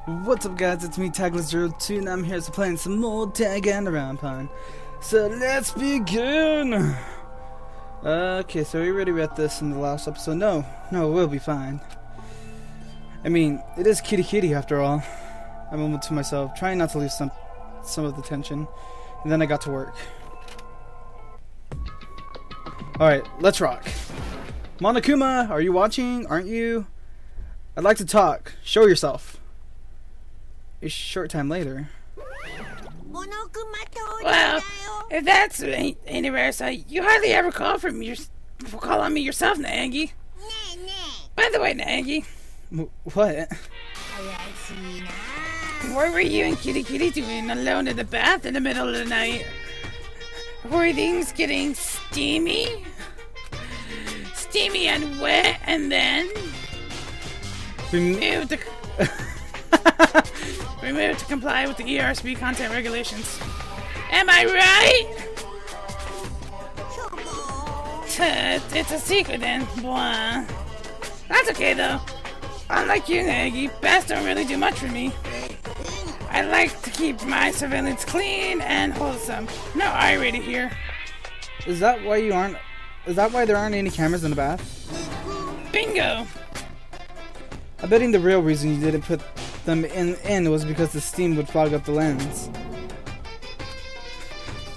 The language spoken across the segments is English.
What's up guys, it's me Tagler02 and I'm here to play some more Danganronpa. So let's begin! Okay, so we already read this in the last episode. No, we'll be fine. I mean, it is Kitty Kitty after all. I mumbled to myself, trying not to lose some of the tension. And then I got to work. Alright, let's rock. Monokuma, are you watching? Aren't you? I'd like to talk. Show yourself. A short time later. Well, if that's any rare sight, you hardly ever call on me yourself, Naegi. By the way, Naegi. What? What were you and Kitty Kitty doing alone in the bath in the middle of the night? Were things getting steamy? Steamy and wet, and then removed to comply with the ERSB content regulations. Am I right? It's a secret then. Blah. That's okay though. Unlike you, Nagi, bats don't really do much for me. I like to keep my surveillance clean and wholesome. No I-rated here. Is that why there aren't any cameras in the bath? Bingo! I'm betting the real reason you didn't put them in was because the steam would fog up the lens.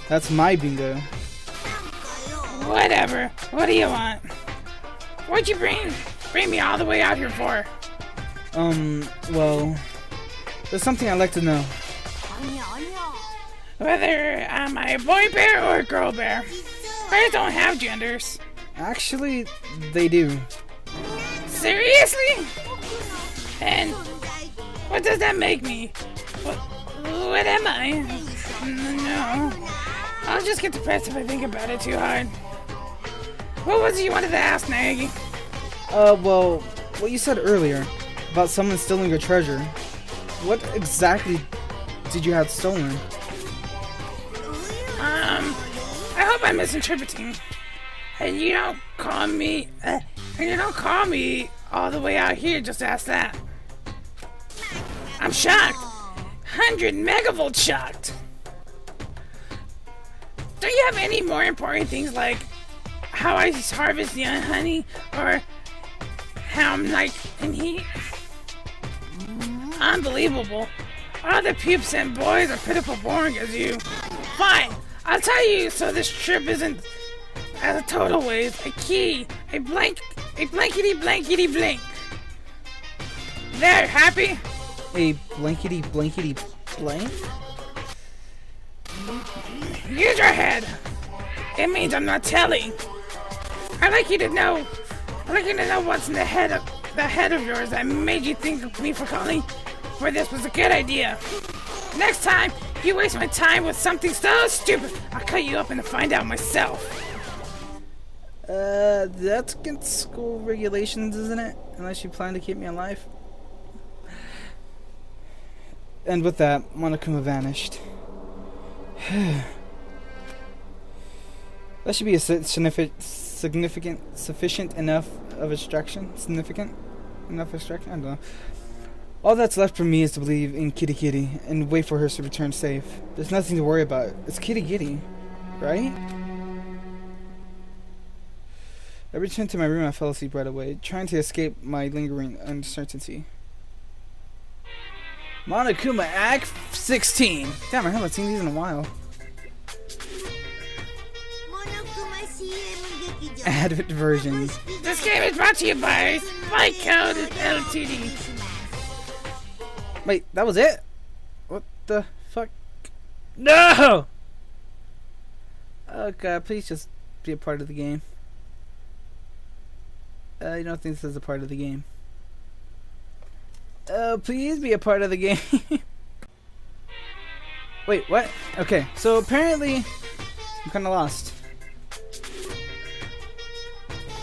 That's my bingo. Whatever. What do you want? What'd you bring me all the way out here for? Well, there's something I'd like to know. Whether I'm a boy bear or a girl bear. Bears don't have genders. Actually, they do. Seriously? And what does that make me? What am I? No. I'll just get depressed if I think about it too hard. What was it you wanted to ask, Nagi? Well, what you said earlier about someone stealing your treasure. What exactly did you have stolen? I hope I'm misinterpreting. And you don't call me all the way out here just to ask that. I'm shocked. 100 megavolt shocked. Don't you have any more important things like how I harvest young honey or how I'm like in heat? Unbelievable. All the pupes and boys are pitiful boring as you. Fine, I'll tell you so this trip isn't as a total waste. A key, a blankety blank. There, happy? A blankety blank? Use your head. It means I'm not telling. I'd like you to know what's in the head of yours that made you think of me for calling where this was a good idea. Next time you waste my time with something so stupid, I'll cut you up and find out myself. That's against school regulations, isn't it? Unless you plan to keep me alive. And with that, Monokuma vanished. That should be a sufficient enough of extraction. Significant enough extraction? I don't know. All that's left for me is to believe in Kitty Kitty and wait for her to return safe. There's nothing to worry about. It's Kitty Kitty, right? I returned to my room and I fell asleep right away, trying to escape my lingering uncertainty. Monokuma Act 16! Damn, I haven't seen these in a while. Advent versions. This game is brought to you by Spike Code Ltd. Wait, that was it? What the fuck? No! Oh god, please just be a part of the game. I don't think this is a part of the game. Please be a part of the game. Wait, what? Okay, so apparently I'm kinda lost.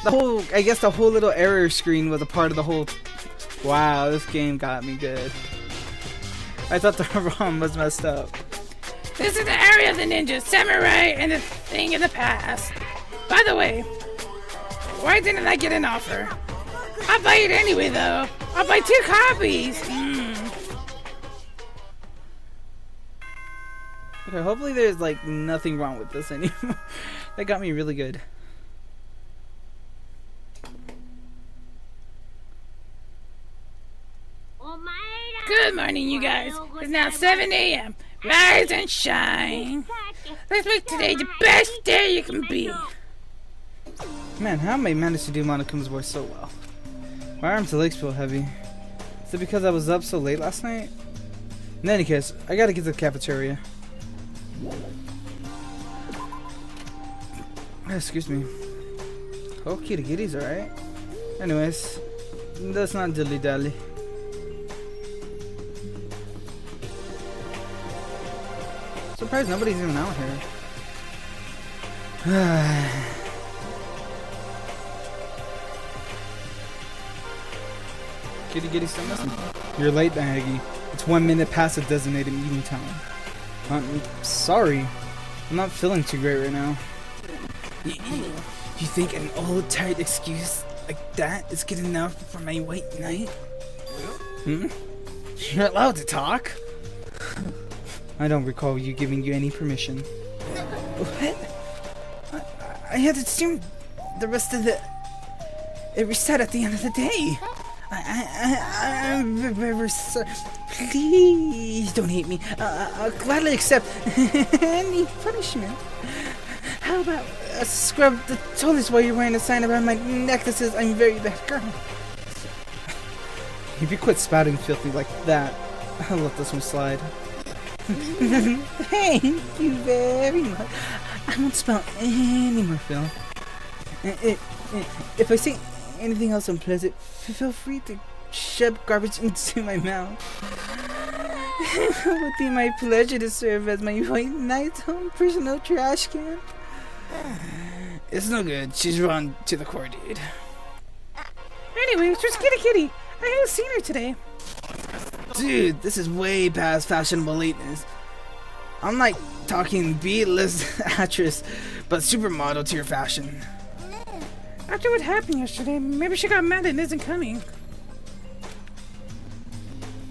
I guess the whole little error screen was a part of the whole. Wow, this game got me good. I thought the ROM was messed up. This is the area of the ninja, samurai, and the thing in the past. By the way, why didn't I get an offer? I'll buy it anyway, though. I'll buy 2 copies. Okay, hopefully there's like nothing wrong with this anymore. That got me really good. Good morning, you guys. It's now 7 a.m. Rise and shine. Let's make today the best day you can be. Man, how am I managed to do Monokuma's voice so well? My arms and legs feel heavy. Is it because I was up so late last night? In any case, I gotta get to the cafeteria. Excuse me. Oh, kitty kitty's alright. Anyways, that's not dilly dally. Surprised nobody's even out here. Kitty kitty still missing. You're late, Maggie. It's 1 minute past the designated meeting time. I'm sorry. I'm not feeling too great right now. You think an old tight excuse like that is good enough for my white knight? Hmm? You're allowed to talk. I don't recall you giving you any permission. What? I had assumed the rest of it reset at the end of the day. I'm very sorry. Please don't hate me. I'll gladly accept any punishment. How about scrub the toilets while you're wearing a sign around my neck that says I'm a very bad girl? If you quit spouting filthy like that, I'll let this one slide. Thank you very much. I won't spout any more filth. If I say anything else unpleasant, feel free to shove garbage into my mouth. It would be my pleasure to serve as my white knight's own personal trash can. It's no good. She's run to the core, dude. Anyways, there's Kitty Kitty. I haven't seen her today. Dude, this is way past fashionable lateness. I'm like talking B-list actress, but supermodel to your fashion. After what happened yesterday, maybe she got mad and isn't coming.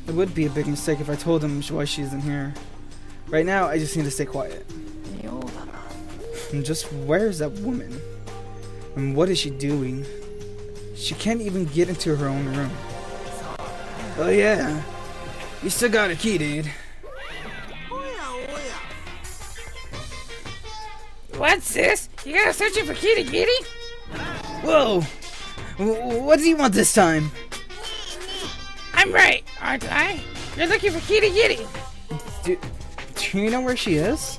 It would be a big mistake if I told him why she isn't here. Right now, I just need to stay quiet. And just where is that woman? And what is she doing? She can't even get into her own room. Oh yeah, you still got a key, dude. What's this? You guys searching for Kitty Kitty? Whoa! What do you want this time? I'm right, aren't I? You're looking for Kitty Kitty. Do you know where she is?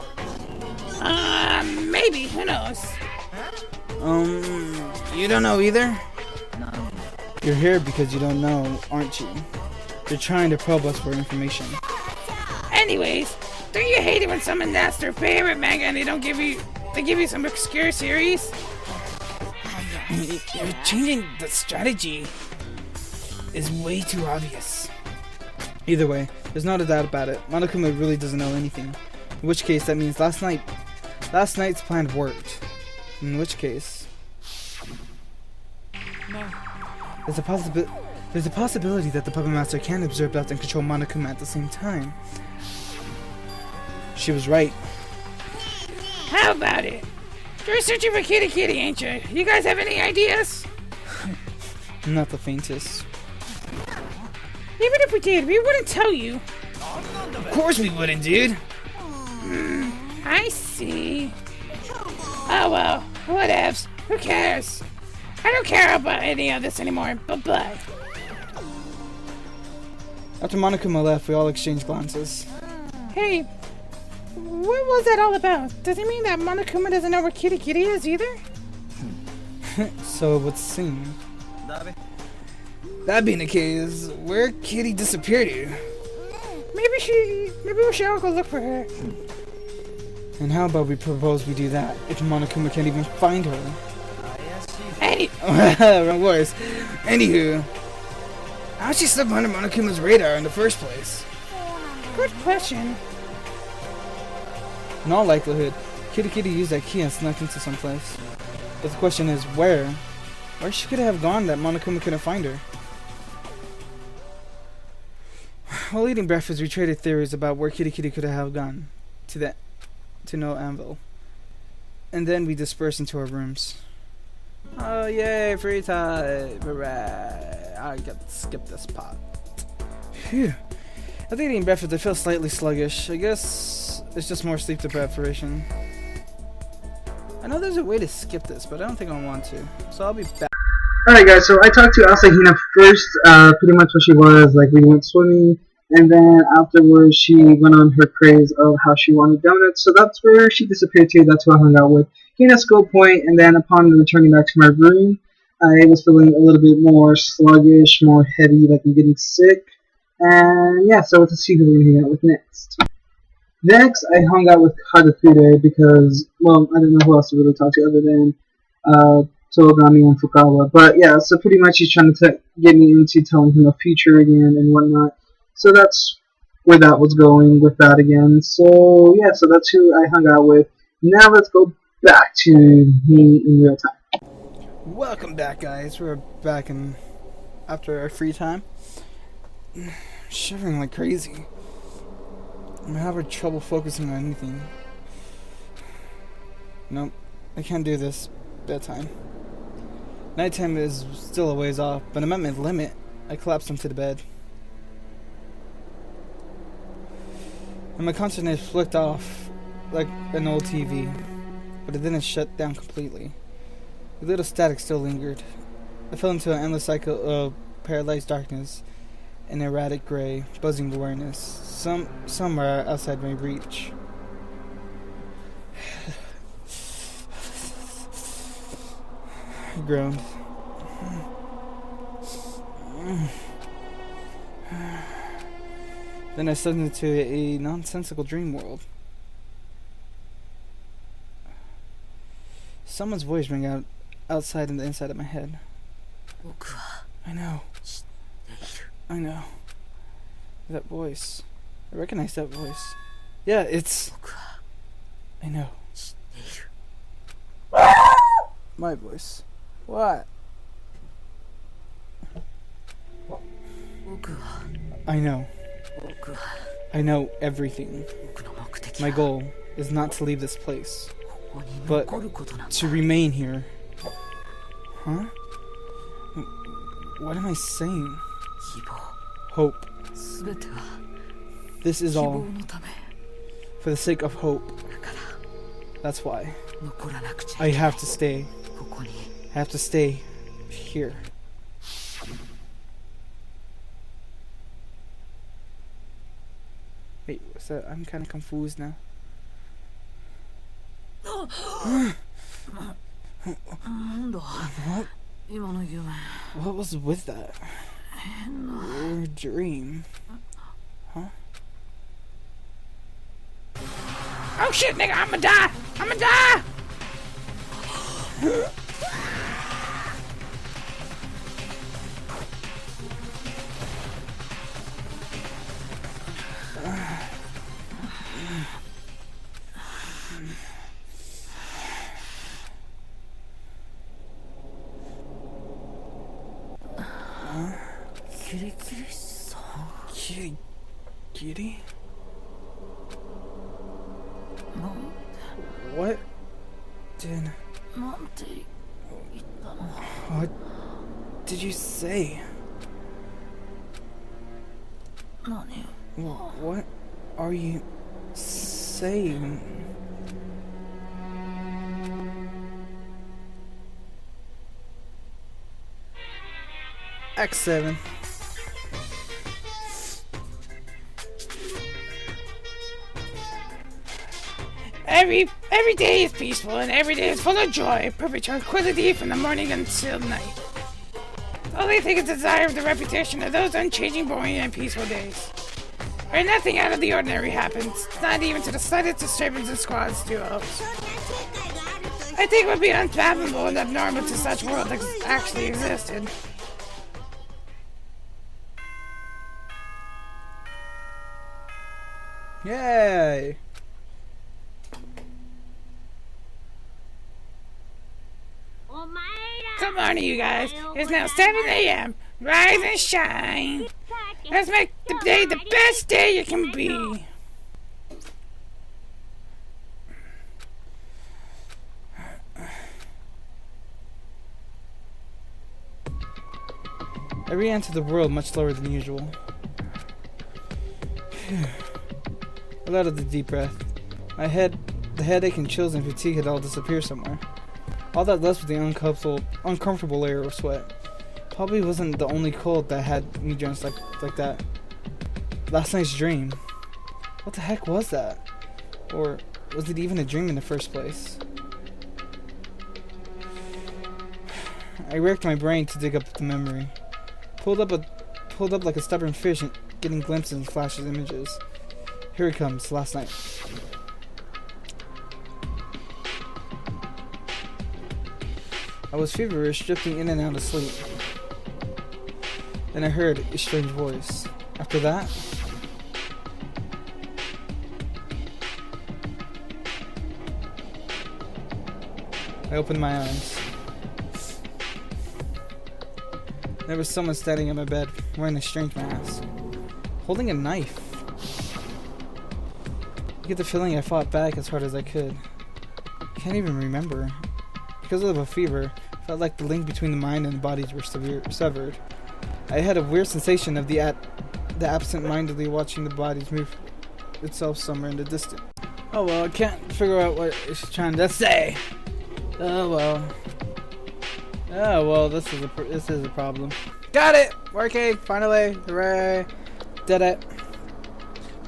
Maybe. Who knows? You don't know either? You're here because you don't know, aren't you? You're trying to probe us for information. Anyways, don't you hate it when someone asks their favorite manga and they give you some obscure series? You're changing the strategy. Is way too obvious. Either way, there's not a doubt about it. Monokuma really doesn't know anything. In which case, that means last night's plan worked. In which case, there's a possibility that the puppet master can observe, belt, and control Monokuma at the same time. She was right. How about it? You're searching for Kitty Kitty, ain't you? You guys have any ideas? Not the faintest. Even if we did, we wouldn't tell you. Of course we wouldn't, dude. I see. Oh well, whatevs. Who cares? I don't care about any of this anymore. Bye-bye. After Monokuma left, we all exchanged glances. Hey, what was that all about? Does it mean that Monokuma doesn't know where Kitty Kitty is either? So it would seem. That being the case, where Kitty disappeared to? Maybe we should all go look for her. And how about we propose we do that, if Monokuma can't even find her? Wrong words. Anywho, how'd she slip under Monokuma's radar in the first place? Good question. In all likelihood, Kitty Kitty used that key and snuck into someplace. But the question is, where? Where she could have gone that Monokuma couldn't find her? While eating breakfast, we traded theories about where Kitty Kitty could have gone. To that to no anvil. And then we disperse into our rooms. Oh yay, free time! Hooray! I got to skip this part. Phew. After eating breakfast, I feel slightly sluggish. I guess it's just more sleep deprivation. I know there's a way to skip this, but I don't think I want to. So I'll be back. Alright guys, so I talked to Asahina first, pretty much what she was, like we went swimming, and then afterwards she went on her craze of how she wanted donuts, so that's where she disappeared to. That's who I hung out with. Gained a skill point, and then upon returning back to my room, I was feeling a little bit more sluggish, more heavy, like I'm getting sick, and yeah, so let's see who we're hanging out with next. Next, I hung out with Kagakude because, well, I didn't know who else to really talk to other than Togami and Fukawa. But yeah, so pretty much he's trying to get me into telling him a future again and whatnot. So that's where that was going with that again. So yeah, so that's who I hung out with. Now let's go back to me in real time. Welcome back, guys. We're back in after our free time. Shivering like crazy. I'm having trouble focusing on anything. Nope, I can't do this. Bedtime. Nighttime is still a ways off, but I'm at my limit. I collapsed into the bed. And my consciousness flicked off like an old TV, but it didn't shut down completely. A little static still lingered. I fell into an endless cycle of paralyzed darkness, an erratic gray, buzzing awareness, somewhere outside my reach. I groaned. Then I slipped into a nonsensical dream world. Someone's voice rang out outside and the inside of my head. I know. I know. That voice. I recognize that voice. Yeah, it's... I know. My voice. What? I know. I know everything. My goal is not to leave this place, but to remain here. Huh? What am I saying? Hope. This is all for the sake of hope. That's why I have to stay. I have to stay here. Wait, what's that? I'm kind of confused now. What was with that? Weird dream. Huh? Oh shit, nigga, I'ma die! I'ma die! Kitty? What did... What did you say? What are you saying? X7. Every day is peaceful and every day is full of joy, perfect tranquility from the morning until night. The only thing is the desire of the reputation of those unchanging, boring, and peaceful days, where nothing out of the ordinary happens, not even to the slightest disturbance in squads duos. I think it would be unfathomable and abnormal to such world that actually existed. Yay! Good morning, you guys. It's now 7 a.m. Rise and shine. Let's make the day the best day it can be. I re-entered the world much slower than usual. I let out a deep breath. The headache and chills and fatigue had all disappeared somewhere. All that left was the uncomfortable layer of sweat. Probably wasn't the only cold that had me drenched like that. Last night's dream. What the heck was that? Or was it even a dream in the first place? I racked my brain to dig up the memory. Pulled up like a stubborn fish, getting glimpses and flashes images. Here it comes, last night. I was feverish, drifting in and out of sleep. Then I heard a strange voice. After that, I opened my eyes. There was someone standing at my bed, wearing a strange mask, holding a knife. I get the feeling I fought back as hard as I could. I can't even remember. Because of a fever, it felt like the link between the mind and the bodies were severed. I had a weird sensation of the absent-mindedly watching the bodies move itself somewhere in the distance. Oh well, I can't figure out what it's trying to say. Oh well. Oh well, this is a problem. Got it! Working! Finally! Hooray! Did it.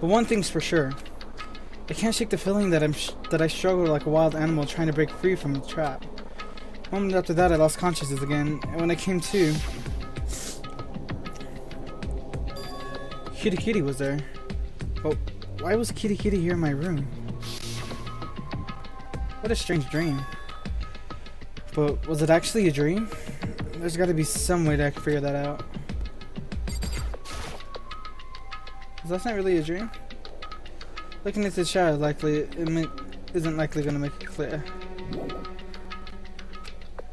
But one thing's for sure. I can't shake the feeling that I struggle like a wild animal trying to break free from the trap. A moment after that, I lost consciousness again, and when I came to, Kitty was there. But why was Kitty here in my room? What a strange dream. But was it actually a dream? There's got to be some way that I can figure that out. Is that not really a dream? Looking at the shadow isn't likely going to make it clear.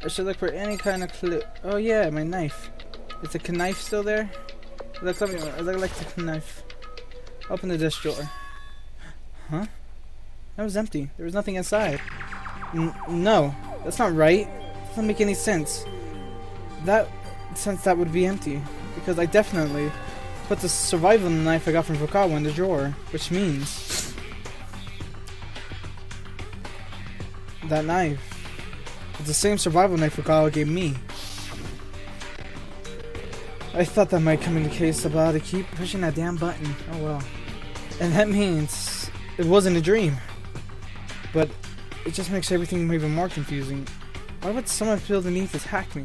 I should look for any kind of clue. Oh yeah, my knife. Is the knife still there? I look like the knife. Open the desk drawer. Huh? That was empty. There was nothing inside. No, that's not right. That doesn't make any sense. That would be empty. Because I definitely put the survival knife I got from Fukawa in the drawer. Which means that knife is the same survival knife Fukawa gave me. I thought that might come in the case about to keep pushing that damn button. Oh well. And that means it wasn't a dream. But it just makes everything even more confusing. Why would someone feel the need to attack me?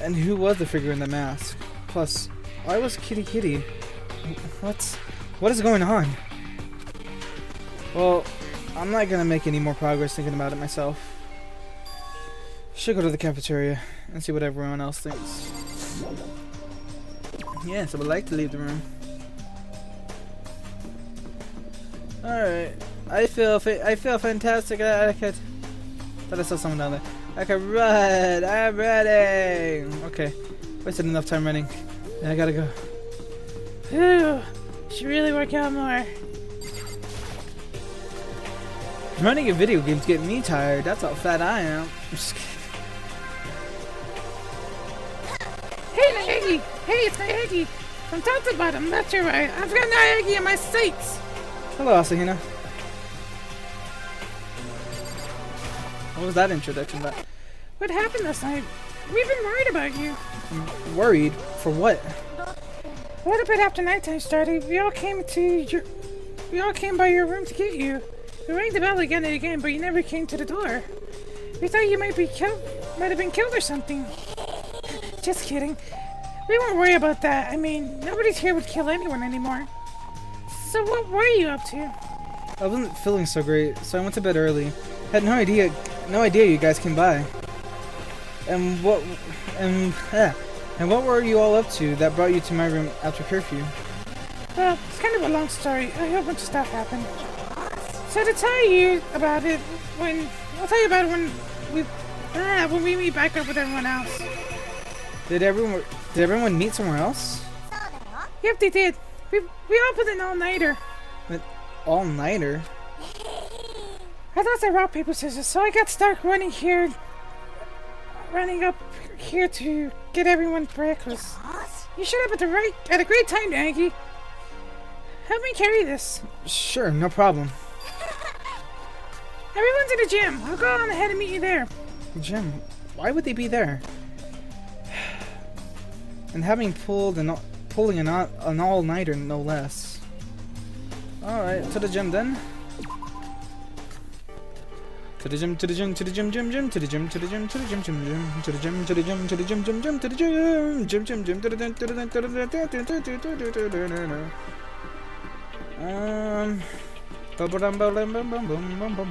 And who was the figure in the mask? Plus, why was Kitty? What is going on? Well, I'm not gonna make any more progress thinking about it myself. Should go to the cafeteria and see what everyone else thinks. Yes, I would like to leave the room. Alright. I feel fantastic. Thought I saw someone down there. I can run. I'm ready. Okay. Wasted enough time running. Yeah, I gotta go. Whew. Should really work out more. Running a video game's getting me tired. That's how fat I am. I'm just kidding. Hey, Naegi! Hey, it's Naegi! From top to bottom, left to right. I've got Naegi in my sights! Hello, Asahina. What was that introduction about? What happened last night? We've been worried about you. Worried? For what? A little bit after nighttime started, we all came by your room to get you. We rang the bell again and again, but you never came to the door. We thought you might have been killed or something. Just kidding. We won't worry about that. I mean, nobody's here would kill anyone anymore. So what were you up to? I wasn't feeling so great, so I went to bed early. Had no idea you guys came by. And what were you all up to that brought you to my room after curfew? Well, it's kind of a long story. A whole bunch of stuff happened. So to tell you about it, I'll tell you about it when we meet back up with everyone else. Did everyone meet somewhere else? Yep, they did. We all put an all-nighter. An all-nighter? I thought I rock, paper, scissors, so I got stuck running here. running up here to get everyone breakfast. You showed up at a great time, Aggie. Help me carry this. Sure, no problem. Everyone's in the gym. I'll go on ahead and meet you there. Jim, why would they be there? And having pulling an all-nighter, no less. Alright, to the gym then. To the gym, to the gym, to the gym, gym, gym, to the gym, to the gym, to the gym, gym, gym, to the gym, to the gym, to the gym, gym, gym, to the gym, gym, gym, gym, to the gym, to the gym, to the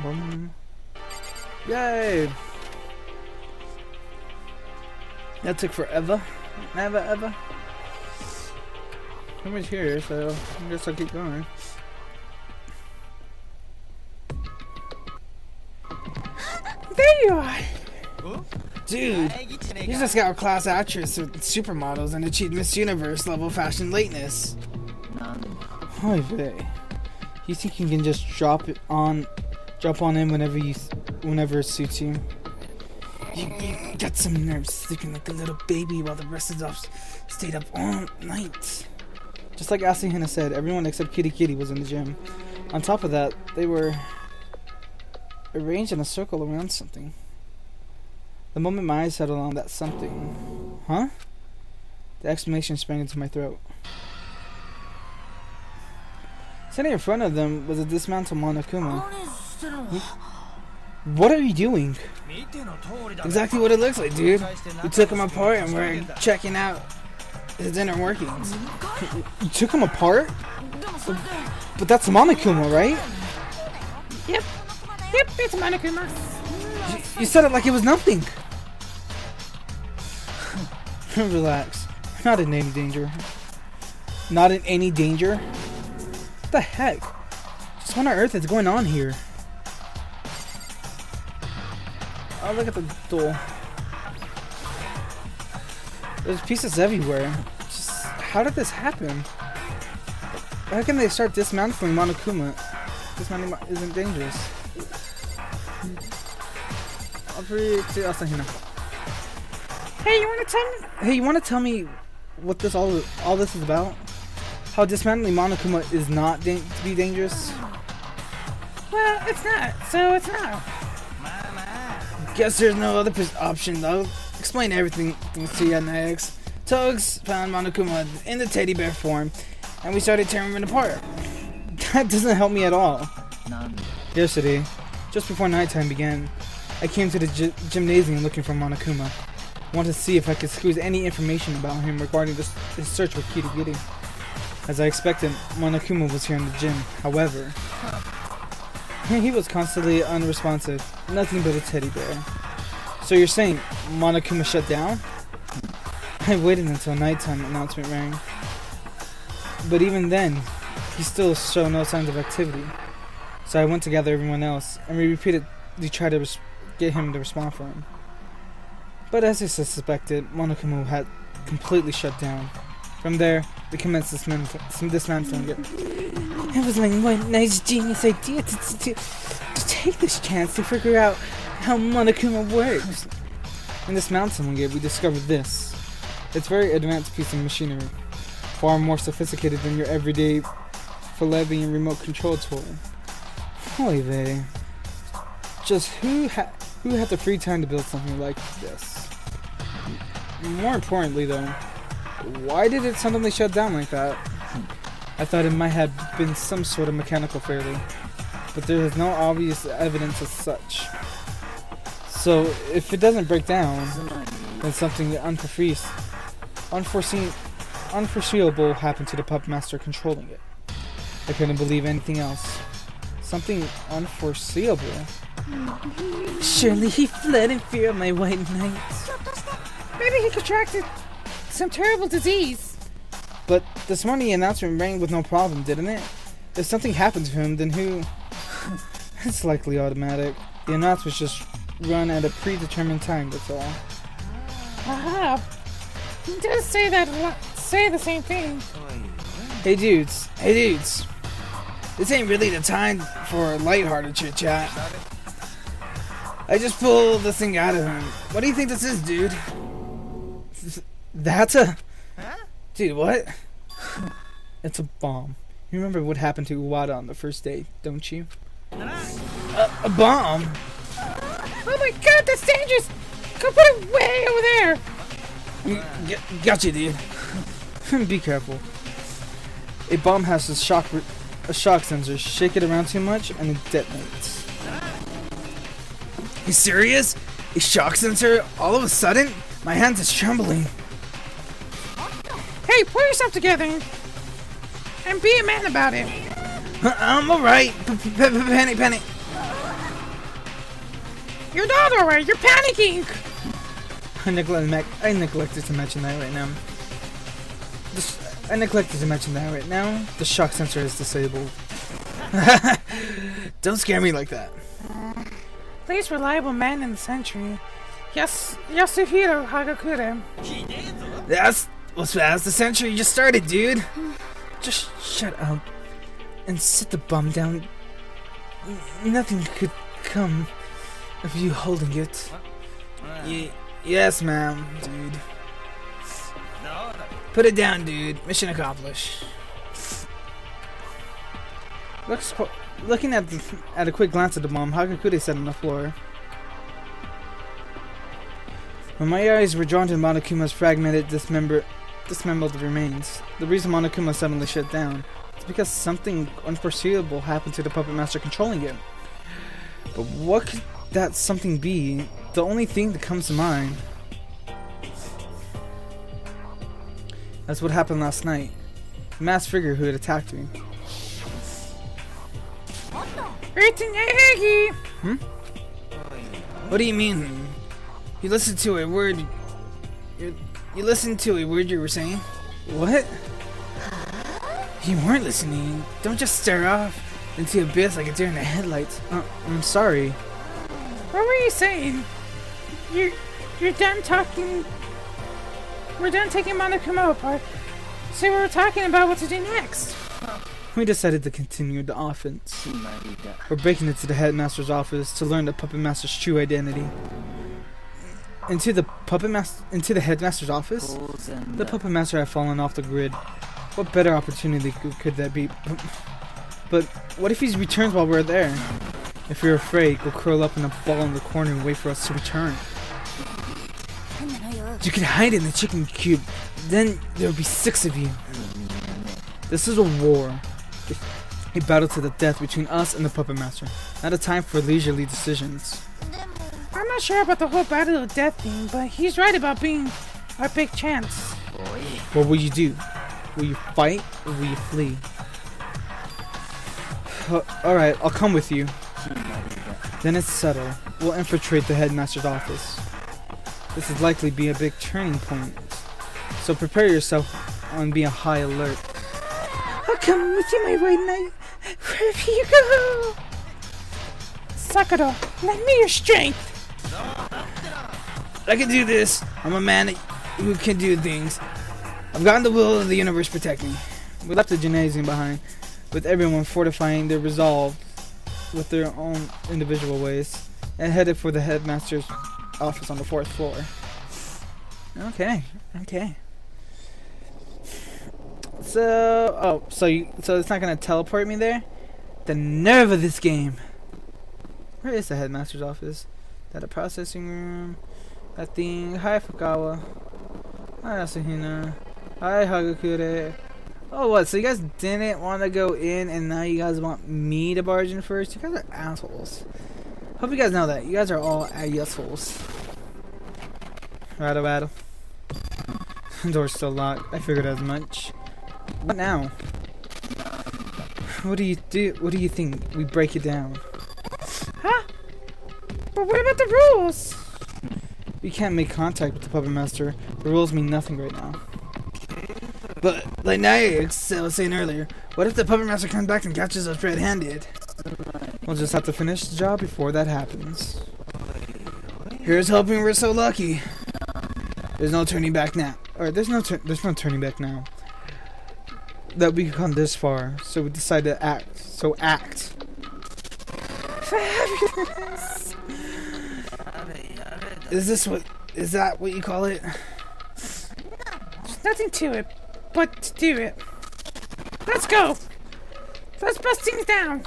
gym. Yay! That took forever. Never ever. I'm right here, so I guess I'll keep going. There you are! Dude, you just got a class actress with supermodels and achieved Miss Universe level fashion lateness. Holy vey. You think you can just drop on in whenever it suits you? You got some nerves sleeping like a little baby while the rest of us stayed up all night. Just like Asahina said, everyone except Kitty Kitty was in the gym. On top of that, they were arranged in a circle around something. The moment my eyes settled on that something... Huh? The exclamation sprang into my throat. Sitting in front of them was a dismantled Monokuma. What are you doing? Exactly what it looks like, dude. We took him apart and we're checking out his inner workings. You took him apart? But that's Monokuma, right? Yep, it's Monokuma. You said it like it was nothing. Relax. Not in any danger. Not in any danger? What the heck? Just what on earth is going on here? Oh, look at the door. There's pieces everywhere. Just, how did this happen? How can they start dismantling Monokuma? Dismantling isn't dangerous. I'll bring it to Asahina. Hey, you wanna tell me what this all this is about? How dismantling Monokuma is not to be dangerous? Well, it's not, so it's not. Guess there's no other option though. Explain everything to you next. Tugs found Monokuma in the teddy bear form, and we started tearing him apart. That doesn't help me at all. Yesterday, just before nighttime began, I came to the gymnasium looking for Monokuma. Wanted to see if I could squeeze any information about him regarding his search for Kitty Kitty. As I expected, Monokuma was here in the gym. However, he was constantly unresponsive, nothing but a teddy bear. So you're saying Monokuma shut down? I waited until nighttime announcement rang. But even then, he still showed no signs of activity. So I went to gather everyone else, and we repeatedly tried to get him to respond for him. But as I suspected, Monokuma had completely shut down. From there, we commenced dismantling it. It was my nice genius idea to take this chance to figure out how Monokuma works. In dismantling it, we discovered this. It's a very advanced piece of machinery, far more sophisticated than your everyday Falebian remote control tool. Holy vey. Just who had the free time to build something like this? More importantly though, why did it suddenly shut down like that? I thought it might have been some sort of mechanical failure, but there is no obvious evidence as such. So if it doesn't break down, then something unforeseeable happened to the puppet master controlling it. I couldn't believe anything else. Something unforeseeable? Surely he fled in fear of my white knight. Maybe he contracted some terrible disease. But this morning the announcement rang with no problem, didn't it? If something happened to him, then who? It's likely automatic. The announcements just run at a predetermined time, that's all. Aha! He does say the same thing. Hey dudes. This ain't really the time for lighthearted chit-chat. I just pulled this thing out of him. What do you think this is, dude? That's a... Dude, what? It's a bomb. You remember what happened to Uwada on the first day, don't you? A bomb? Oh my god, that's dangerous! Go put it way over there! Gotcha, dude. Be careful. A bomb has a shock sensor. Shake it around too much and it detonates. You serious? A shock sensor? All of a sudden? My hands is trembling. Hey, pull yourself together! And be a man about it! I'm alright. Penny. You're not alright, you're panicking! I neglected to mention that right now. The shock sensor is disabled. Don't scare me like that. Least reliable man in the century. Yasuhiro Hagakure. That's what's fast. The century just started, dude. Just shut up and sit the bum down. Nothing could come of you holding it. Yes, ma'am, dude. Put it down, dude. Mission accomplished. Looking at a quick glance at the bomb, Hagakure sat on the floor. When my eyes were drawn to Monokuma's fragmented, dismembered remains, the reason Monokuma suddenly shut down is because something unforeseeable happened to the puppet master controlling it. But what could that something be? The only thing that comes to mind. That's what happened last night. The masked figure who had attacked me. Hmm? What do you mean? You listened to a word. You listened to a word you were saying? What? You weren't listening. Don't just stare off into the abyss like a deer in the headlights. I'm sorry. What were you saying? You're done talking. We're done taking Monokuma apart. So we were talking about what to do next. We decided to continue the offense. We're breaking into the headmaster's office to learn the puppet master's true identity. Into the headmaster's office? The puppet master had fallen off the grid. What better opportunity could that be? But what if he returns while we're there? If you're afraid, go curl up in a ball in the corner and wait for us to return. You can hide in the chicken cube. Then there'll be 6 of you. This is a war. A battle to the death between us and the puppet master. Not a time for leisurely decisions. I'm not sure about the whole battle of death thing, but he's right about being our big chance. What will you do? Will you fight or will you flee? Alright, I'll come with you. Then it's settled. We'll infiltrate the headmaster's office. This would likely be a big turning point. So prepare yourself on being high alert. I'll come with you, my white knight. Wherever you go. Sakura, lend me your strength. I can do this. I'm a man who can do things. I've gotten the will of the universe to protect me. We left the gymnasium behind, with everyone fortifying their resolve with their own individual ways, and headed for the headmaster's office on the 4th floor. Okay. So it's not gonna teleport me there? The nerve of this game! Where is the headmaster's office? That a processing room? That thing. Hi Fukawa. Hi Asahina. Hi Hagakure. Oh what, so you guys didn't want to go in and now you guys want me to barge in first? You guys are assholes. Hope you guys know that. You guys are all assholes. Rattle. Door's still locked. I figured as much. What now? What do you do? What do you think? We break it down. Huh? But what about the rules? We can't make contact with the puppet master. The rules mean nothing right now. But like I was saying earlier, what if the puppet master comes back and catches us red-handed? We'll just have to finish the job before that happens. Here's hoping we're so lucky. There's no turning back now. Or there's no turning back now. That we come this far, so we decide to act. So act. Fabulous. Is that what you call it? There's nothing to it but to do it. Let's go. Let's bust things down.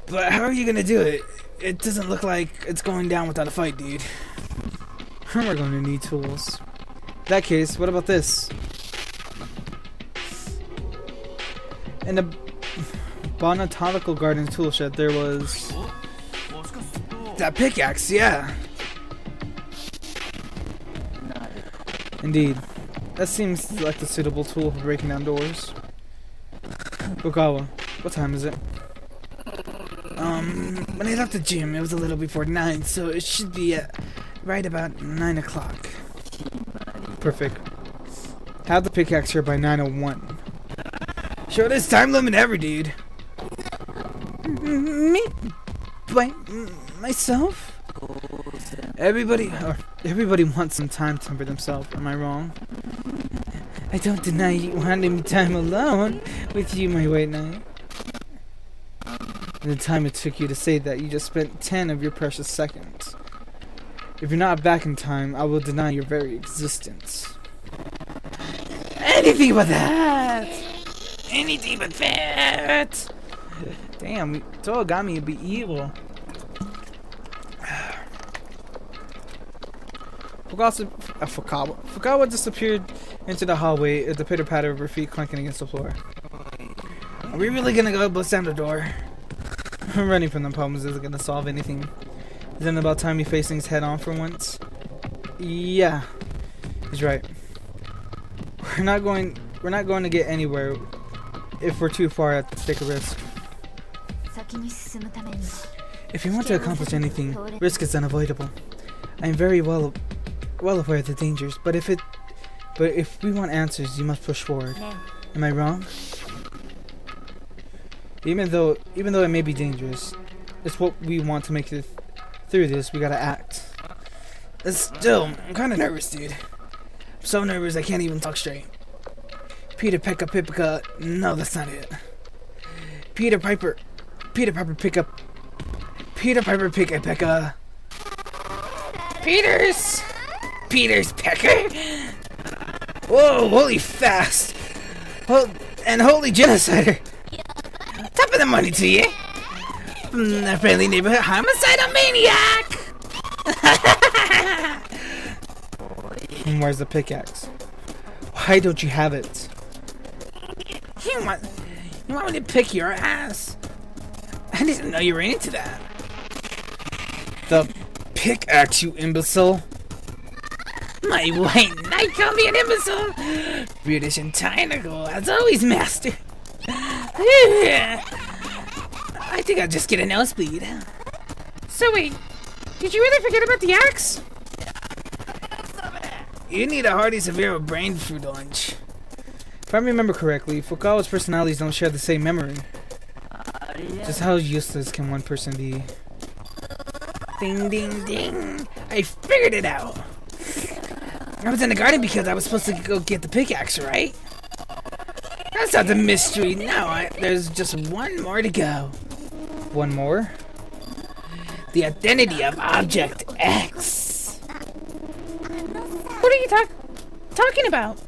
But how are you gonna do it? It doesn't look like it's going down without a fight, dude. We're gonna need tools. In that case, what about this? In the Botanical Garden tool shed, there was that pickaxe, yeah. Indeed. That seems like the suitable tool for breaking down doors. Fukawa, what time is it? When I left the gym, it was a little before 9, so it should be at right about 9 o'clock. Perfect. Have the pickaxe here by 9:01. Shortest time limit ever, dude. Me? By myself? Everybody wants some time for themselves, am I wrong? I don't deny you wanting time alone with you, my white knight. And the time it took you to say that, you just spent 10 of your precious seconds. If you're not back in time, I will deny your very existence. Anything but that! Anything but that! Damn, Togami would be evil. Fukawa disappeared into the hallway with the pitter patter of her feet clanking against the floor. Are we really gonna go bust down the door? Running from the problems isn't gonna solve anything. Isn't it about time you face things head on for once? Yeah, he's right. We're not going to get anywhere if we're too far at to take a risk. If you want to accomplish anything, risk is unavoidable. I am very well aware of the dangers, but if we want answers, you must push forward. Am I wrong? Even though it may be dangerous, it's what we want to make it through this. We gotta act. Still, I'm kind of nervous, dude. I'm so nervous I can't even talk straight. Peter Pekka Pipka. No, that's not it. Peter Piper Picka. Peter Piper Picka Pekka. Peter's Pecker. Whoa! Holy fast. And holy genocider. Top of the money to you. From the friendly neighborhood homicidal maniac. Where's the pickaxe? Why don't you have it? You want me to pick your ass? I didn't know you were into that. The pickaxe, you imbecile. My white knight called me an imbecile. British and tyrannical, as always, master. I think I'll just get a nosebleed. So wait, did you really forget about the axe? You need a hearty severe brain food lunch. If I remember correctly, Fukawa's personalities don't share the same memory. Just how useless can one person be? Ding ding ding! I figured it out! I was in the garden because I was supposed to go get the pickaxe, right? That's not the mystery. Now there's just one more to go. One more? The identity of Object X. What are you talking about?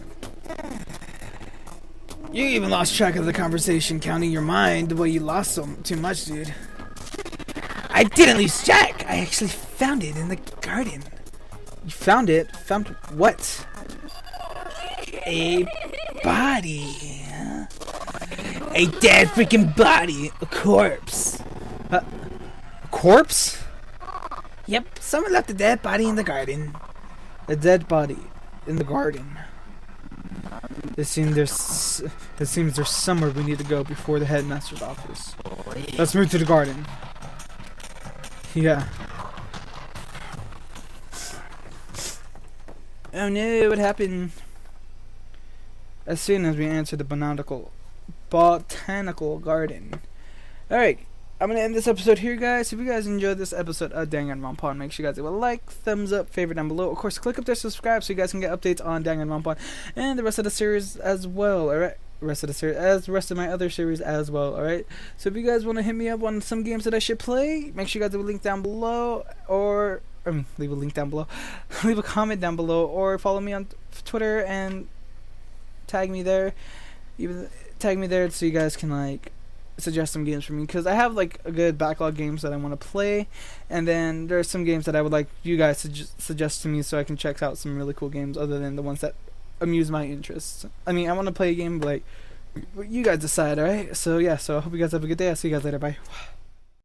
You even lost track of the conversation, counting your mind the way you lost too much, dude. I didn't lose track. I actually found it in the garden. You found it? Found what? A body. A dead freaking body. A corpse. A corpse? Yep, someone left a dead body in the garden. A dead body in the garden. It seems there's somewhere we need to go before the headmaster's office. Let's move to the garden. Yeah. Oh no, what happened? As soon as we enter the botanical garden. Alright, I'm gonna end this episode here, guys. If you guys enjoyed this episode of Danganronpa, make sure you guys give a like, thumbs up, favorite down below. Of course, click up there, subscribe, so you guys can get updates on Danganronpa and the rest of the series as well. Alright, rest of the series, as the rest of my other series as well. Alright, so if you guys want to hit me up on some games that I should play, make sure you guys leave a link down below, or leave a link down below, leave a comment down below, or follow me on Twitter and tag me there. Even tag me there so you guys can like suggest some games for me, because I have like a good backlog games that I want to play, and then there are some games that I would like you guys to suggest to me so I can check out some really cool games other than the ones that amuse my interests. I mean, I want to play a game, but like, you guys decide, alright? So yeah, so I hope you guys have a good day. I'll see you guys later. Bye.